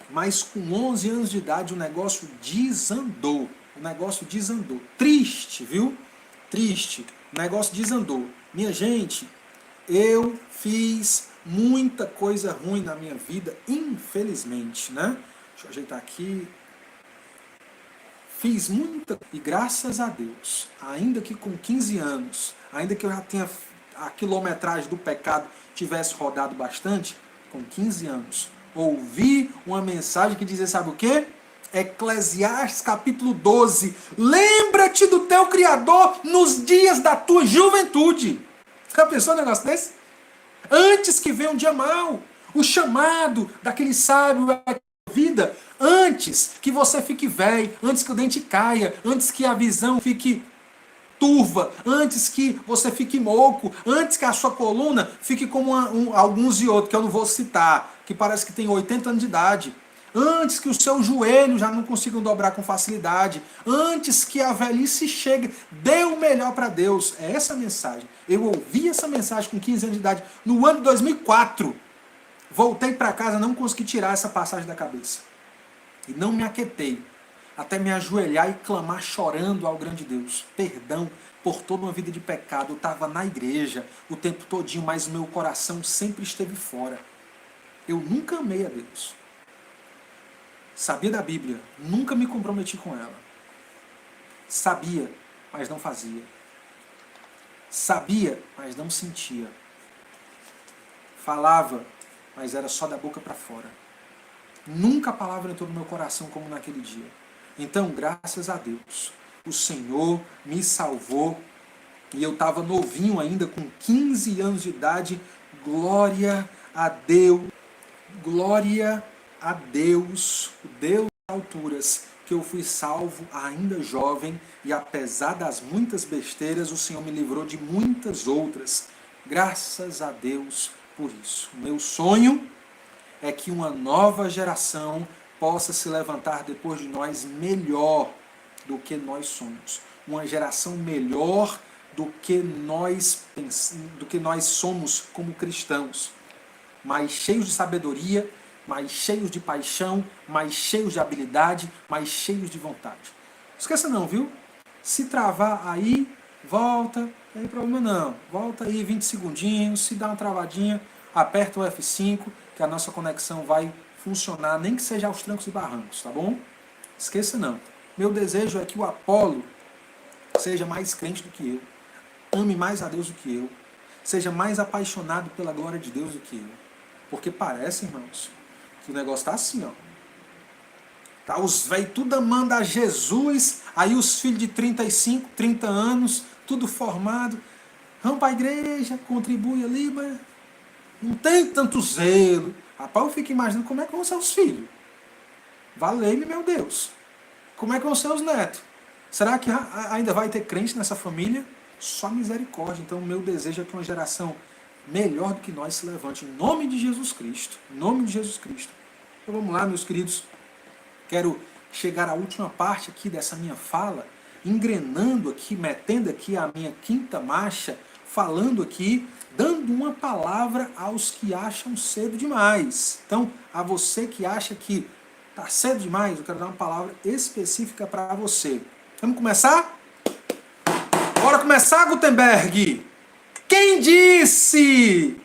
Mas com 11 anos de idade o negócio desandou. O negócio desandou. Triste, viu? Triste. O negócio desandou. Minha gente, eu fiz muita coisa ruim na minha vida, infelizmente, né? Deixa eu ajeitar aqui. Fiz muita, e graças a Deus, ainda que com 15 anos, ainda que eu já tenha a quilometragem do pecado tivesse rodado bastante, com 15 anos, ouvi uma mensagem que dizia, sabe o quê? Eclesiastes capítulo 12, lembra-te do teu Criador nos dias da tua juventude. Já pensou um negócio desse? Antes que venha um dia mau. O chamado daquele sábio é a vida antes que você fique velho, antes que o dente caia, antes que a visão fique turva, antes que você fique moco, antes que a sua coluna fique como alguns e outros, que eu não vou citar, que parece que tem 80 anos de idade. Antes que os seus joelhos já não consigam dobrar com facilidade. Antes que a velhice chegue. Dê o melhor para Deus. É essa a mensagem. Eu ouvi essa mensagem com 15 anos de idade. No ano de 2004. Voltei para casa, não consegui tirar essa passagem da cabeça. E não me aquietei. Até me ajoelhar e clamar chorando ao grande Deus. Perdão por toda uma vida de pecado. Eu estava na igreja o tempo todinho, mas o meu coração sempre esteve fora. Eu nunca amei a Deus. Sabia da Bíblia, nunca me comprometi com ela. Sabia, mas não fazia. Sabia, mas não sentia. Falava, mas era só da boca para fora. Nunca a palavra entrou no meu coração como naquele dia. Então, graças a Deus, o Senhor me salvou e eu estava novinho ainda, com 15 anos de idade. Glória a Deus, glória a Deus, o Deus das alturas, que eu fui salvo ainda jovem e apesar das muitas besteiras, o Senhor me livrou de muitas outras. Graças a Deus por isso. O meu sonho é que uma nova geração possa se levantar depois de nós melhor do que nós somos. Uma geração melhor do que nós somos como cristãos. Mais cheios de sabedoria, mais cheios de paixão, mais cheios de habilidade, mais cheios de vontade. Não esqueça não, viu? Se travar aí, volta, não tem problema não. Volta aí 20 segundinhos, se dá uma travadinha, aperta o F5, que a nossa conexão vai funcionar, nem que seja aos trancos e barrancos, tá bom? Esqueça não. Meu desejo é que o Apolo seja mais crente do que eu, ame mais a Deus do que eu, seja mais apaixonado pela glória de Deus do que eu. Porque parece, irmãos, que o negócio tá assim, ó. Tá os velhos tudo amando a Jesus, aí os filhos de 35, 30 anos, tudo formado, vão para a igreja, contribui ali, mas não tem tanto zelo. Rapaz, eu fico imaginando como é que vão ser os filhos. Valei-me, meu Deus. Como é que vão ser os netos? Será que ainda vai ter crente nessa família? Só misericórdia. Então, o meu desejo é que uma geração melhor do que nós se levante. Em nome de Jesus Cristo. Em nome de Jesus Cristo. Então, vamos lá, meus queridos. Quero chegar à última parte aqui dessa minha fala, engrenando aqui, metendo aqui a minha quinta marcha, falando aqui, dando uma palavra aos que acham cedo demais. Então, a você que acha que está cedo demais, eu quero dar uma palavra específica para você. Vamos começar? Bora começar, Gutenberg! Quem disse,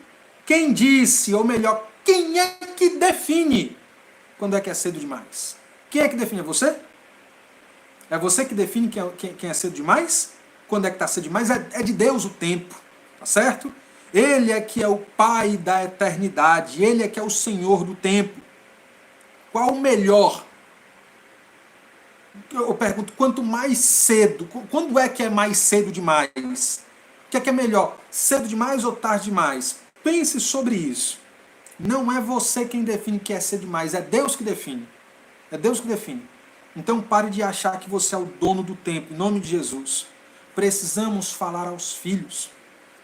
ou melhor, quem é que define quando é que é cedo demais? Quem é que define? É você? É você que define quem é cedo demais? Quando é que está cedo demais? É de Deus o tempo, tá certo? Ele é que é o Pai da eternidade, Ele é que é o Senhor do tempo. Qual o melhor? Eu pergunto, quanto mais cedo, quando é que é mais cedo demais? O que é melhor, cedo demais ou tarde demais? Pense sobre isso. Não é você quem define que é cedo demais, é Deus que define. É Deus que define. Então pare de achar que você é o dono do tempo, em nome de Jesus. Precisamos falar aos filhos,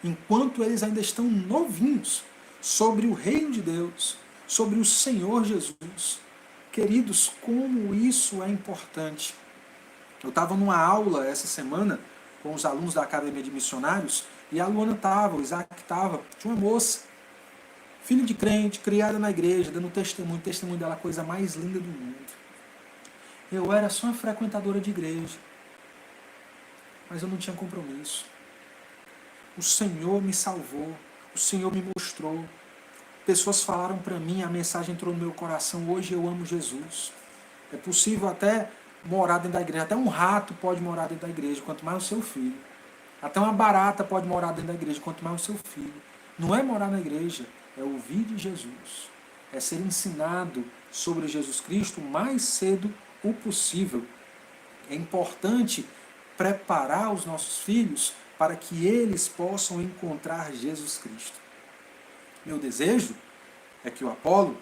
enquanto eles ainda estão novinhos, sobre o reino de Deus, sobre o Senhor Jesus. Queridos, como isso é importante. Eu estava numa aula essa semana com os alunos da Academia de Missionários, e a Luana estava, o Isaac estava, tinha uma moça, filha de crente, criada na igreja, dando testemunho dela, a coisa mais linda do mundo. Eu era só uma frequentadora de igreja, mas eu não tinha compromisso. O Senhor me salvou, o Senhor me mostrou. Pessoas falaram para mim, a mensagem entrou no meu coração, hoje eu amo Jesus. É possível até morar dentro da igreja, até um rato pode morar dentro da igreja, quanto mais o seu filho. Até uma barata pode morar dentro da igreja, quanto mais o seu filho. Não é morar na igreja, é ouvir de Jesus. É ser ensinado sobre Jesus Cristo o mais cedo o possível. É importante preparar os nossos filhos para que eles possam encontrar Jesus Cristo. Meu desejo é que o Apolo,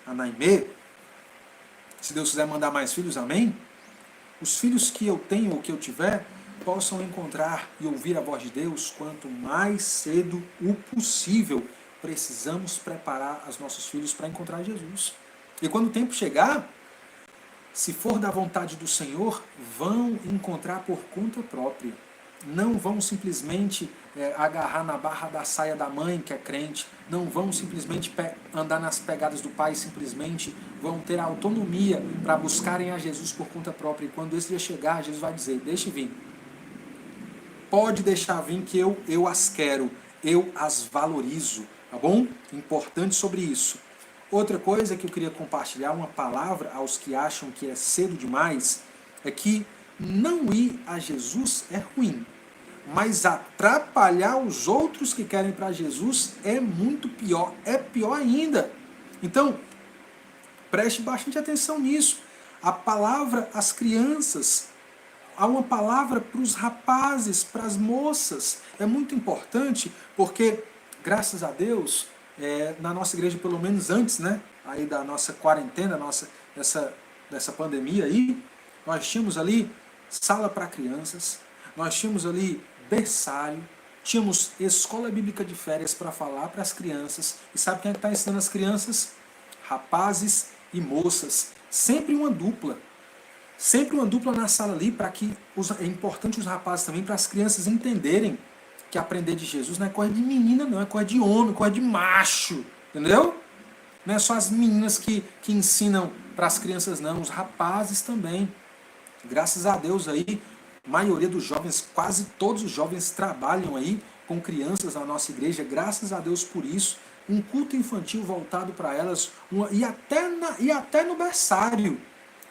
a Naimê, se Deus quiser mandar mais filhos, amém? Os filhos que eu tenho ou que eu tiver possam encontrar e ouvir a voz de Deus quanto mais cedo o possível. Precisamos preparar os nossos filhos para encontrar Jesus. E quando o tempo chegar, se for da vontade do Senhor, vão encontrar por conta própria. Não vão simplesmente agarrar na barra da saia da mãe, que é crente. Não vão simplesmente andar nas pegadas do pai, simplesmente vão ter a autonomia para buscarem a Jesus por conta própria. E quando esse dia chegar, Jesus vai dizer, deixe vir. Pode deixar vir que eu as quero, eu as valorizo, tá bom? Importante sobre isso. Outra coisa que eu queria compartilhar, uma palavra aos que acham que é cedo demais, é que não ir a Jesus é ruim, mas atrapalhar os outros que querem para Jesus é muito pior, é pior ainda. Então, preste bastante atenção nisso. A palavra às crianças, há uma palavra para os rapazes, para as moças, é muito importante, porque, graças a Deus, na nossa igreja, pelo menos antes, né, aí da nossa quarentena, dessa pandemia aí, nós tínhamos ali sala para crianças, nós tínhamos ali berçário, tínhamos escola bíblica de férias para falar para as crianças. E sabe quem é que está ensinando as crianças? Rapazes e moças. Sempre uma dupla. Sempre uma dupla na sala ali, para que é importante os rapazes também, para as crianças entenderem que aprender de Jesus não é coisa de menina, não, é coisa de homem, coisa de macho, entendeu? Não é só as meninas que ensinam para as crianças, não, os rapazes também. Graças a Deus aí, a maioria dos jovens, quase todos os jovens trabalham aí com crianças na nossa igreja, graças a Deus por isso. Um culto infantil voltado para elas, e até no berçário.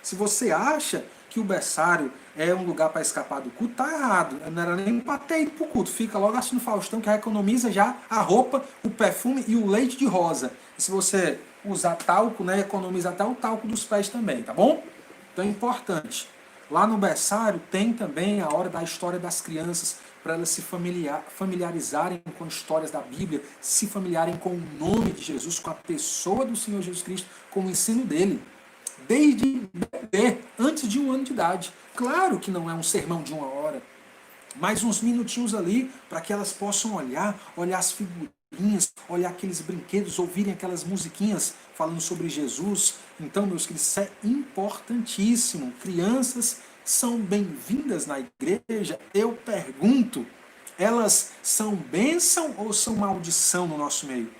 Se você acha que o berçário é um lugar para escapar do culto, tá errado. Não era nem para ter ido para o culto. Fica logo assistindo Faustão, que economiza já a roupa, o perfume e o leite de rosa. E se você usar talco, né, economiza até o talco dos pés também, tá bom? Então é importante. Lá no berçário tem também a hora da história das crianças, para elas se familiarizarem com histórias da Bíblia, se familiarizarem com o nome de Jesus, com a pessoa do Senhor Jesus Cristo, com o ensino dele. Desde bebê, antes de 1 ano de idade. Claro que não é um sermão de 1 hora, mas uns minutinhos ali para que elas possam olhar as figurinhas, olhar aqueles brinquedos, ouvirem aquelas musiquinhas falando sobre Jesus. Então, meus queridos, isso é importantíssimo. Crianças são bem-vindas na igreja. Eu pergunto, elas são bênção ou são maldição no nosso meio?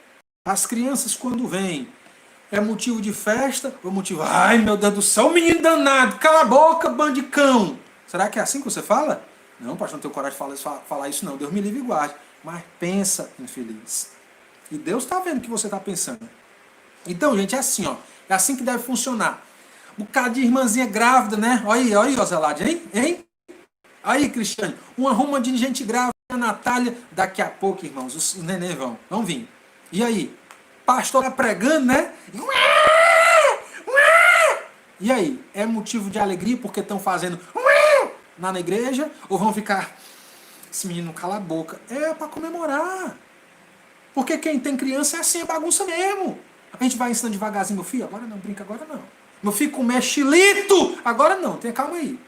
As crianças, quando vêm, é motivo de festa ou motivo... Ai, meu Deus do céu, menino danado, cala a boca, bandicão. Será que é assim que você fala? Não, pastor, não tenho coragem de falar isso não. Deus me livre e guarde. Mas pensa, infeliz. E Deus está vendo o que você está pensando. Então, gente, é assim, ó. É assim que deve funcionar. Um bocado de irmãzinha grávida, né? Olha aí, ó, Zelade, hein? Aí, Cristiane, uma ruma de gente grávida, Natália. Daqui a pouco, irmãos, os neném vão vir. E aí? Pastor pregando, né? E aí? É motivo de alegria porque estão fazendo na igreja? Ou vão ficar, esse menino cala a boca? É para comemorar. Porque quem tem criança é assim, é bagunça mesmo. A gente vai ensinando devagarzinho, meu filho, agora não, brinca agora não. Meu filho comer chilito, agora não, tenha calma aí.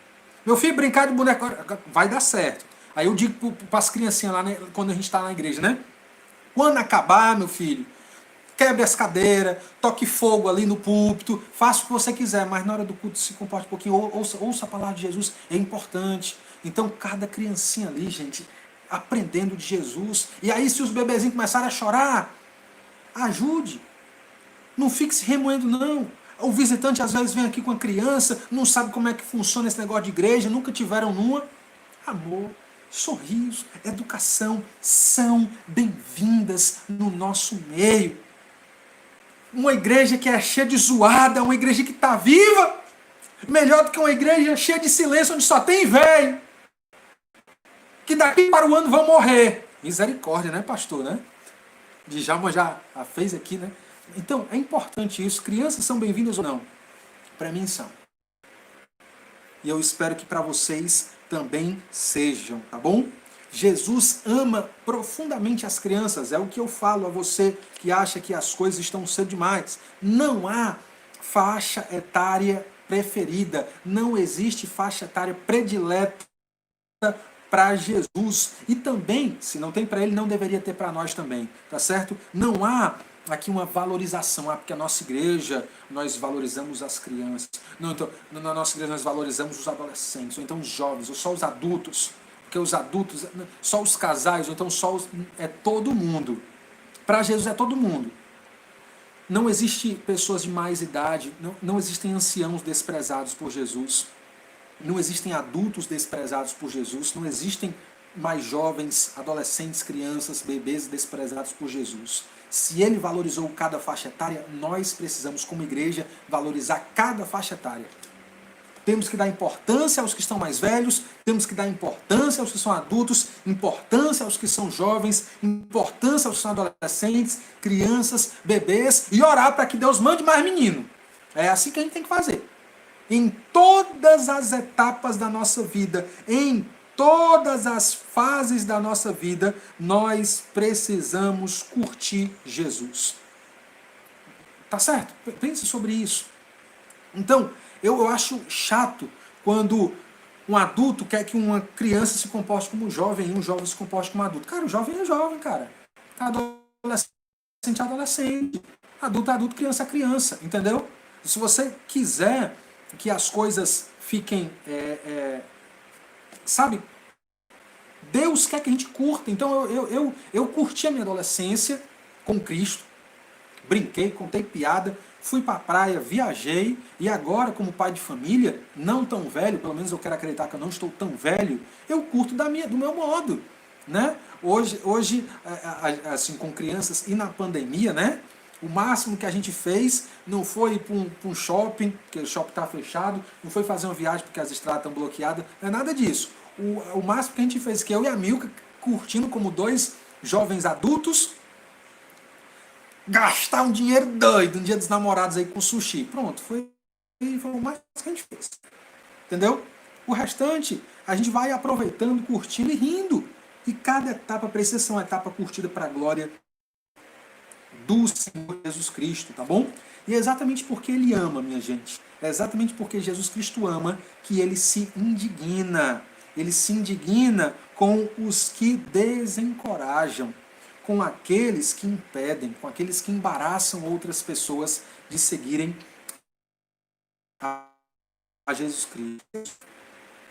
Meu filho brincar de boneco, agora vai dar certo. Aí eu digo para as criancinhas lá, né, quando a gente está na igreja, né? Quando acabar, meu filho, quebre as cadeiras, toque fogo ali no púlpito, faça o que você quiser, mas na hora do culto se comporte um pouquinho, ouça a palavra de Jesus, é importante. Então, cada criancinha ali, gente, aprendendo de Jesus. E aí, se os bebezinhos começarem a chorar, ajude. Não fique se remoendo, não. O visitante, às vezes, vem aqui com a criança, não sabe como é que funciona esse negócio de igreja, nunca tiveram numa. Amor, sorriso, educação são bem-vindas no nosso meio. Uma igreja que é cheia de zoada, uma igreja que está viva, melhor do que uma igreja cheia de silêncio, onde só tem velho, que daqui para o ano vão morrer. Misericórdia, né, pastor, né? Djalma já fez aqui, né? Então, é importante isso. Crianças são bem-vindas ou não? Para mim são. E eu espero que para vocês também sejam, tá bom? Jesus ama profundamente as crianças. É o que eu falo a você que acha que as coisas estão cedo demais. Não há faixa etária preferida. Não existe faixa etária predileta para Jesus. E também, se não tem para ele, não deveria ter para nós também. Tá certo? Não há aqui uma valorização. Porque a nossa igreja, nós valorizamos as crianças. Não, então, na nossa igreja nós valorizamos os adolescentes, ou então os jovens, ou só os adultos. Porque os adultos, só os casais, ou então só é todo mundo. Para Jesus é todo mundo. Não existe pessoas de mais idade, não existem anciãos desprezados por Jesus, não existem adultos desprezados por Jesus, não existem mais jovens, adolescentes, crianças, bebês desprezados por Jesus. Se ele valorizou cada faixa etária, nós precisamos, como igreja, valorizar cada faixa etária. Temos que dar importância aos que estão mais velhos, temos que dar importância aos que são adultos, importância aos que são jovens, importância aos que são adolescentes, crianças, bebês, e orar para que Deus mande mais menino. É assim que a gente tem que fazer. Em todas as etapas da nossa vida, em todas as fases da nossa vida, nós precisamos curtir Jesus. Tá certo? Pense sobre isso. Então, eu acho chato quando um adulto quer que uma criança se comporte como um jovem e um jovem se comporte como um adulto. Cara, o jovem é jovem, cara. Adolescente é adolescente. Adulto é adulto, criança é criança, entendeu? Se você quiser que as coisas fiquem, sabe, Deus quer que a gente curta. Então eu curti a minha adolescência com Cristo, brinquei, contei piada, fui pra praia, viajei, e agora, como pai de família, não tão velho, pelo menos eu quero acreditar que eu não estou tão velho, eu curto do meu modo, né? Hoje, assim, com crianças e na pandemia, né? O máximo que a gente fez não foi ir para um shopping, porque o shopping está fechado, não foi fazer uma viagem porque as estradas estão bloqueadas, não é nada disso. O máximo que a gente fez, que eu e a Milka, curtindo como dois jovens adultos, gastar um dinheiro doido, um dia dos namorados aí com sushi. Pronto, foi o mais que a gente fez. Entendeu? O restante, a gente vai aproveitando, curtindo e rindo. E cada etapa precisa ser uma etapa curtida para a glória do Senhor Jesus Cristo, tá bom? E é exatamente porque Ele ama, minha gente. É exatamente porque Jesus Cristo ama que Ele se indigna. Ele se indigna com os que desencorajam, com aqueles que impedem, com aqueles que embaraçam outras pessoas de seguirem a Jesus Cristo.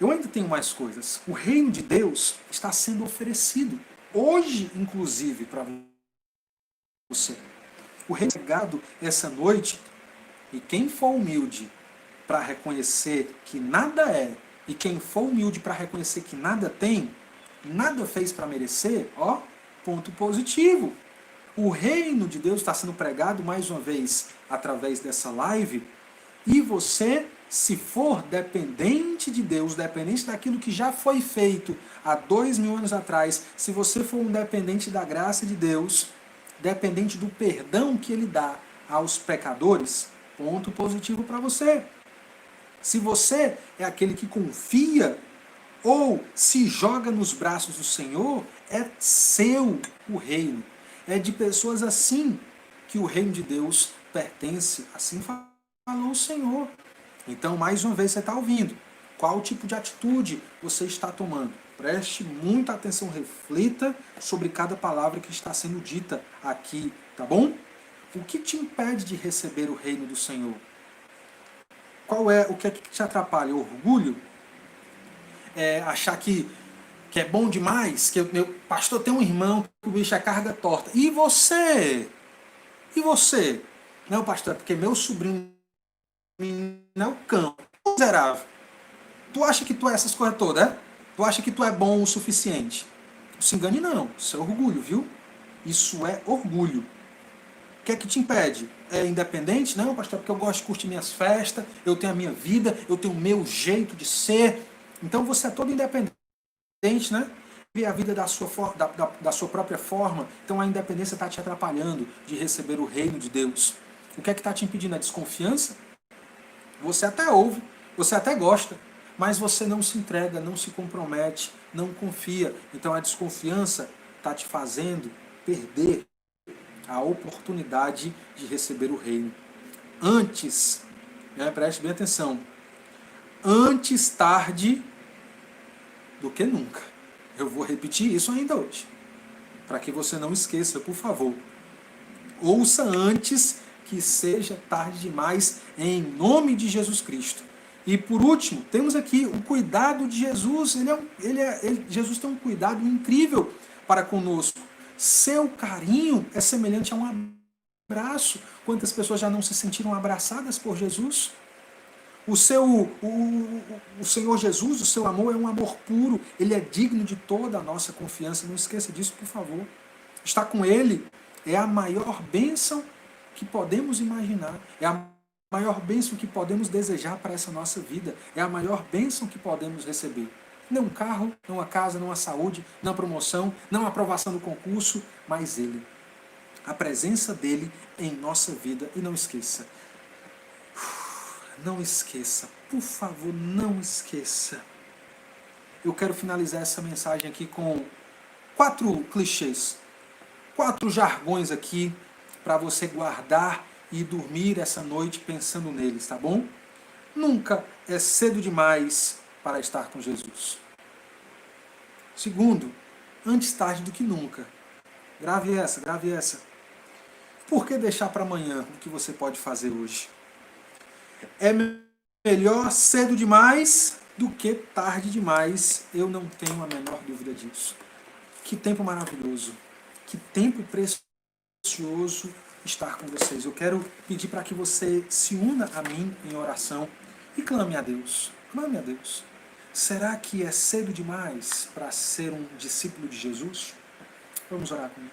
Eu ainda tenho mais coisas. O reino de Deus está sendo oferecido hoje, inclusive, para você. O reino é chegado essa noite, e quem for humilde para reconhecer que nada é, e quem for humilde para reconhecer que nada tem, nada fez para merecer, ó, ponto positivo. O reino de Deus está sendo pregado mais uma vez através dessa live, e você, se for dependente de Deus, dependente daquilo que já foi feito há 2000 anos atrás, se você for um dependente da graça de Deus, dependente do perdão que Ele dá aos pecadores, ponto positivo para você. Se você é aquele que confia ou se joga nos braços do Senhor, é seu o reino. É de pessoas assim que o reino de Deus pertence. Assim falou o Senhor. Então, mais uma vez, você está ouvindo. Qual tipo de atitude você está tomando? Preste muita atenção, reflita sobre cada palavra que está sendo dita aqui, tá bom? O que te impede de receber o reino do Senhor? O que é que te atrapalha? O orgulho? Achar que é bom demais? Que meu pastor tem um irmão que o bicho é carga torta. E você? E você? Não, pastor, é porque meu sobrinho não é o cão. Miserável. Tu acha que tu é essas coisas todas, é? Tu acha que tu é bom o suficiente? Não se engane não. Isso é orgulho, viu? Isso é orgulho. O que é que te impede? É independente? Não, pastor, porque eu gosto de curtir minhas festas, eu tenho a minha vida, eu tenho o meu jeito de ser. Então você é todo independente, né? Vive a vida da sua própria forma. Então a independência está te atrapalhando de receber o reino de Deus. O que é que está te impedindo? A desconfiança? Você até ouve, você até gosta, mas você não se entrega, não se compromete, não confia. Então a desconfiança está te fazendo perder a oportunidade de receber o reino. Antes, preste bem atenção, antes tarde do que nunca. Eu vou repetir isso ainda hoje, para que você não esqueça, por favor. Ouça antes que seja tarde demais, em nome de Jesus Cristo. E por último, temos aqui o cuidado de Jesus. Jesus tem um cuidado incrível para conosco. Seu carinho é semelhante a um abraço. Quantas pessoas já não se sentiram abraçadas por Jesus? O Senhor Jesus, o seu amor é um amor puro. Ele é digno de toda a nossa confiança. Não esqueça disso, por favor. Estar com Ele é a maior bênção que podemos imaginar. É a maior bênção que podemos desejar para essa nossa vida. É a maior bênção que podemos receber. Não um carro, não a casa, não a saúde, não a promoção, não a aprovação no concurso, mas Ele. A presença dEle em nossa vida. E não esqueça. Não esqueça. Por favor, não esqueça. Eu quero finalizar essa mensagem aqui com 4 clichês. 4 jargões aqui para você guardar e dormir essa noite pensando neles, tá bom? Nunca é cedo demais para estar com Jesus. Segundo, antes tarde do que nunca. Grave essa. Por que deixar para amanhã o que você pode fazer hoje? É melhor cedo demais do que tarde demais. Eu não tenho a menor dúvida disso. Que tempo maravilhoso. Que tempo precioso estar com vocês. Eu quero pedir para que você se una a mim em oração e clame a Deus. Clame a Deus. Será que é cedo demais para ser um discípulo de Jesus? Vamos orar comigo.